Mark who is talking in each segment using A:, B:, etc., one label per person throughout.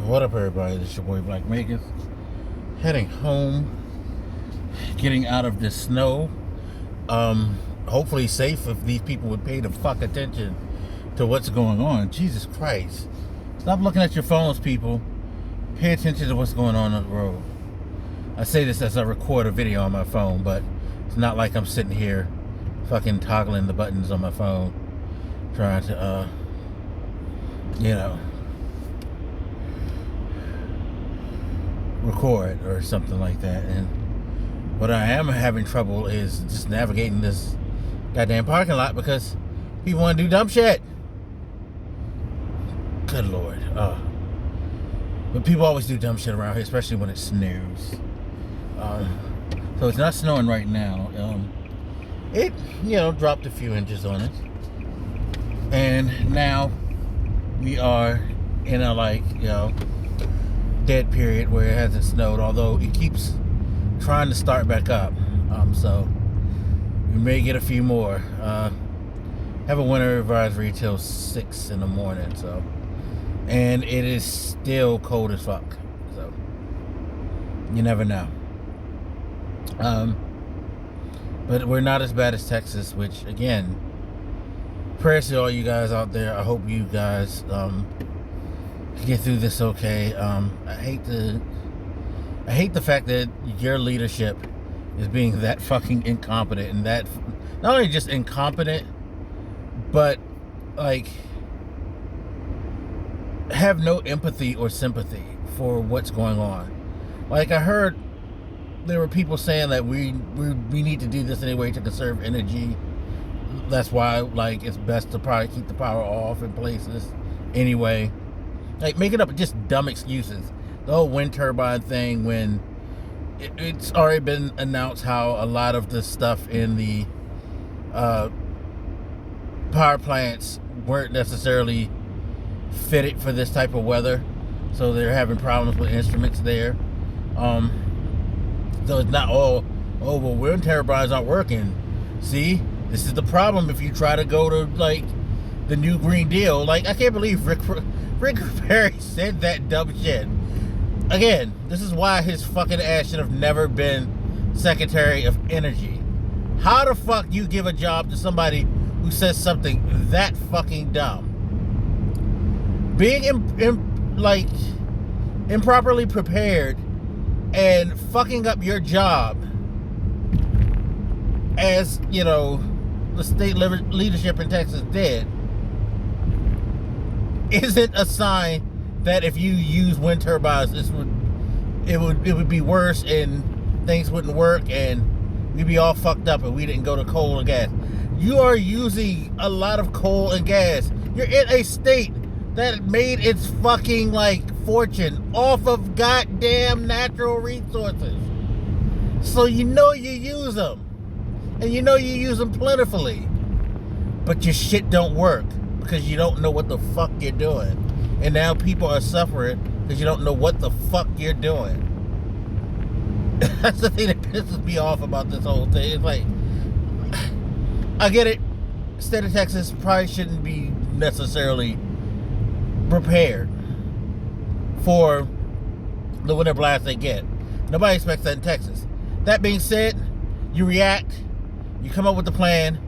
A: What up, everybody? This is your boy Black Megan. Heading home, getting out of this snow. Hopefully safe if these people would pay the fuck attention to what's going on. Jesus Christ. Stop looking at your phones, people. Pay attention to what's going on the road. I say this as I record a video on my phone, but it's not like I'm sitting here fucking toggling the buttons on my phone trying to, record or something like that. And what I am having trouble is just navigating this goddamn parking lot because people want to do dumb shit. Good Lord. But people always do dumb shit around here, especially when it snows. So it's not snowing right now. It dropped a few inches on it. And now we are in a dead period where it hasn't snowed, although it keeps trying to start back up. So we may get a few more. Have a winter advisory till 6 in the morning, so, and it is still cold as fuck, so you never know. But we're not as bad as Texas, which, again, prayers to all you guys out there. I hope you guys get through this okay. I hate the fact that your leadership is being that fucking incompetent, and that not only just incompetent, but have no empathy or sympathy for what's going on. I heard there were people saying that we need to do this anyway to conserve energy. That's why it's best to probably keep the power off in places anyway. Making up just dumb excuses. The whole wind turbine thing, when it's already been announced how a lot of the stuff in the power plants weren't necessarily fitted for this type of weather. So they're having problems with instruments there. So it's not well, wind turbines aren't working. See, this is the problem if you try to go to the new Green Deal. I can't believe Rick Perry said that dumb shit. Again, this is why his fucking ass should have never been Secretary of Energy. How the fuck you give a job to somebody who says something that fucking dumb? Being improperly prepared and fucking up your job, as the state leadership in Texas did, isn't a sign that if you use wind turbines, it would be worse and things wouldn't work and we'd be all fucked up and we didn't go to coal and gas. You are using a lot of coal and gas. You're in a state that made its fucking fortune off of goddamn natural resources. So you use them. And you use them plentifully. But your shit don't work because you don't know what the fuck you're doing. And now people are suffering because you don't know what the fuck you're doing. That's the thing that pisses me off about this whole thing. It's I get it. State of Texas probably shouldn't be necessarily prepared for the winter blast they get. Nobody expects that in Texas. That being said, you react, you come up with the plan,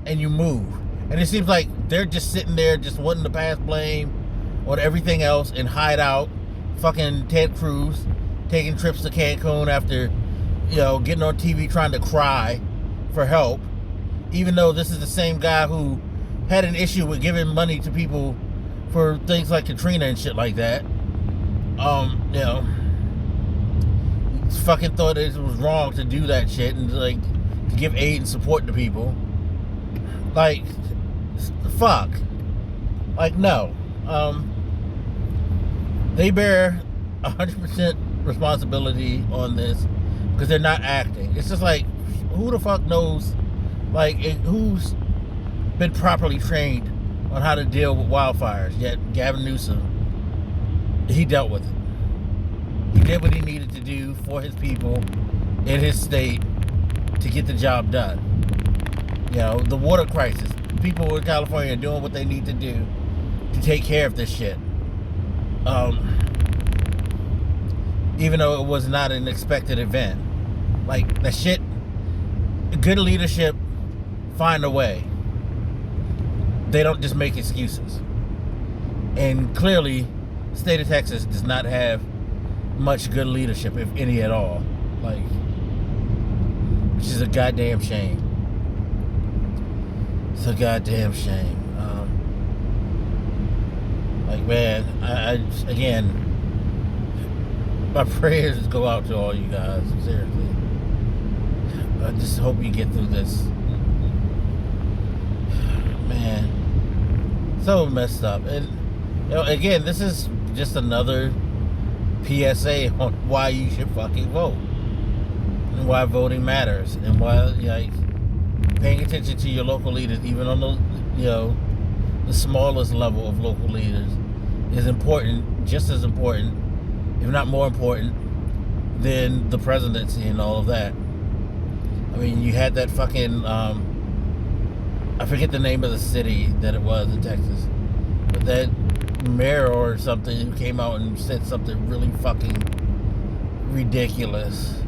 A: and you move. And it seems like they're just sitting there just wanting to pass blame on everything else and hide out. Fucking Ted Cruz taking trips to Cancun after, getting on TV trying to cry for help. Even though this is the same guy who had an issue with giving money to people for things like Katrina and shit like that. Fucking thought it was wrong to do that shit and to give aid and support to people. Fuck. No. They bear 100% responsibility on this because they're not acting. It's just who the fuck knows, who's been properly trained on how to deal with wildfires? Yet Gavin Newsom, he dealt with it. He did what he needed to do for his people in his state to get the job done. The water crisis. People in California are doing what they need to do to take care of this shit. even though it was not an expected event. Like, that shit, good leadership find a way. They don't just make excuses. And clearly, the state of Texas does not have much good leadership, if any at all. Like, which is a goddamn shame. It's a goddamn shame. Like, man, I again, my prayers go out to all you guys. Seriously, I just hope you get through this. Man, so messed up. And you know, again, this is just another PSA on why you should fucking vote, and why voting matters, and why, like, paying attention to your local leaders, even on the, you know, the smallest level of local leaders, is important, just as important, if not more important, than the presidency and all of that. I mean, you had that fucking, I forget the name of the city that it was in Texas, but that mayor or something who came out and said something really fucking ridiculous.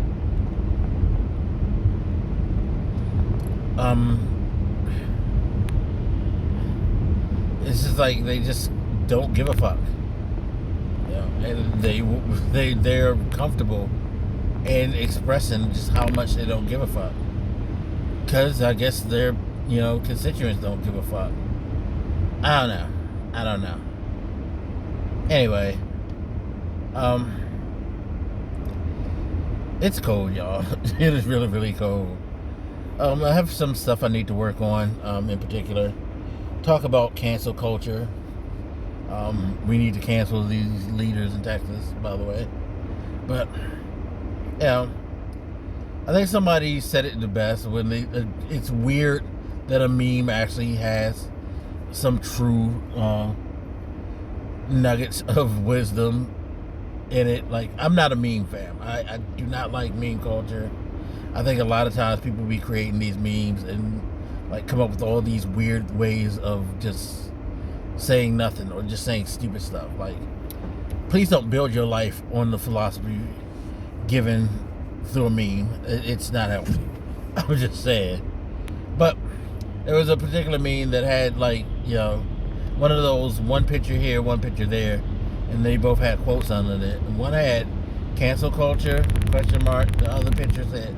A: It's just like they just don't give a fuck. You know, and they're comfortable in expressing just how much they don't give a fuck. Because I guess their, you know, constituents don't give a fuck. I don't know. Anyway, it's cold, y'all. It is really, really cold. I have some stuff I need to work on, in particular. Talk about cancel culture. We need to cancel these leaders in Texas, by the way. But, you know, I think somebody said it the best when it's weird that a meme actually has some true nuggets of wisdom in it. Like, I'm not a meme fan. I do not like meme culture. I think a lot of times people be creating these memes and like come up with all these weird ways of just saying nothing or just saying stupid stuff. Like, please don't build your life on the philosophy given through a meme. It's not healthy. I'm just saying. But there was a particular meme that had, like, you know, one of those one picture here, one picture there, and they both had quotes under it. And one had cancel culture, question mark. The other picture said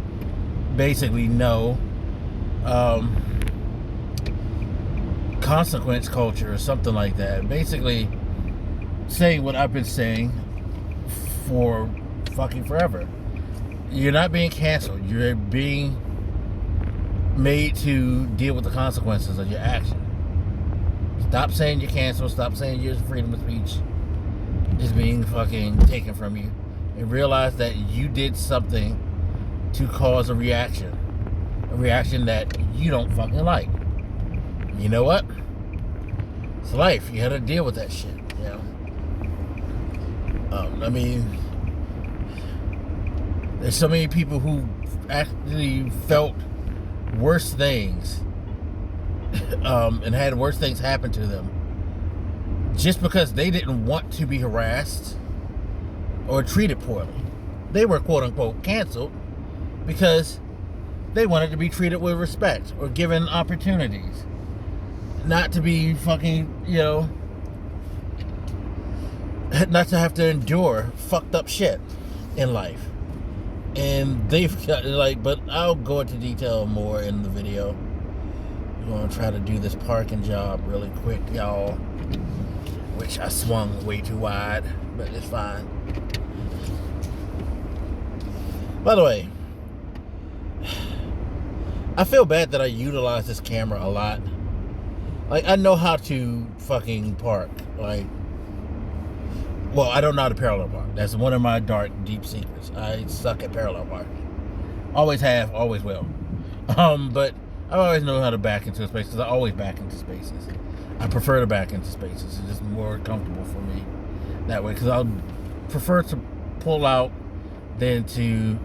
A: basically no. Consequence culture or something like that. Basically saying what I've been saying for fucking forever. You're not being canceled. You're being made to deal with the consequences of your action. Stop saying you're canceled. Stop saying your freedom of speech is being fucking taken from you. And realize that you did something to cause a reaction. A reaction that you don't fucking like. You know what? It's life. You gotta deal with that shit, you know? I mean, there's so many people who actually felt worse things and had worse things happen to them just because they didn't want to be harassed or treated poorly. They were quote-unquote canceled because they wanted to be treated with respect or given opportunities. Not to be fucking, you know, not to have to endure fucked up shit in life. And they've got, like, but I'll go into detail more in the video. I'm going to try to do this parking job really quick, y'all. Which I swung way too wide, but it's fine. By the way, I feel bad that I utilize this camera a lot. Like, I know how to fucking park. Like, well, I don't know how to parallel park. That's one of my dark, deep secrets. I suck at parallel parking. Always have, always will. But I always know how to back into a space because I always back into spaces. I prefer to back into spaces. It's just more comfortable for me that way because I'll prefer to pull out than to, you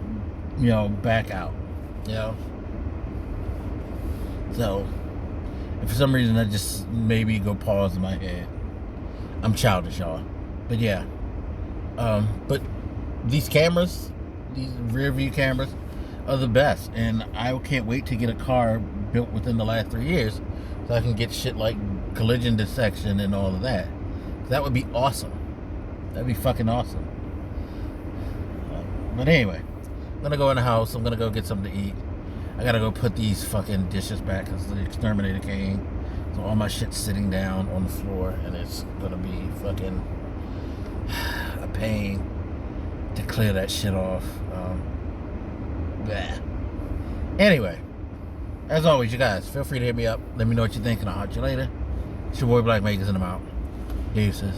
A: know, back out. You know? So, and for some reason, I just maybe go pause in my head. I'm childish, y'all. But yeah. But these cameras, these rear view cameras, are the best. And I can't wait to get a car built within the last 3 years so I can get shit like collision detection and all of that. That would be awesome. That'd be fucking awesome. But anyway, I'm gonna go in the house. I'm gonna go get something to eat. I gotta go put these fucking dishes back because the exterminator came. So all my shit's sitting down on the floor, and it's gonna be fucking a pain to clear that shit off. Yeah. Anyway, as always, you guys, feel free to hit me up. Let me know what you think, and I'll hit you later. It's your boy Black Makers, and I'm out. Deuces.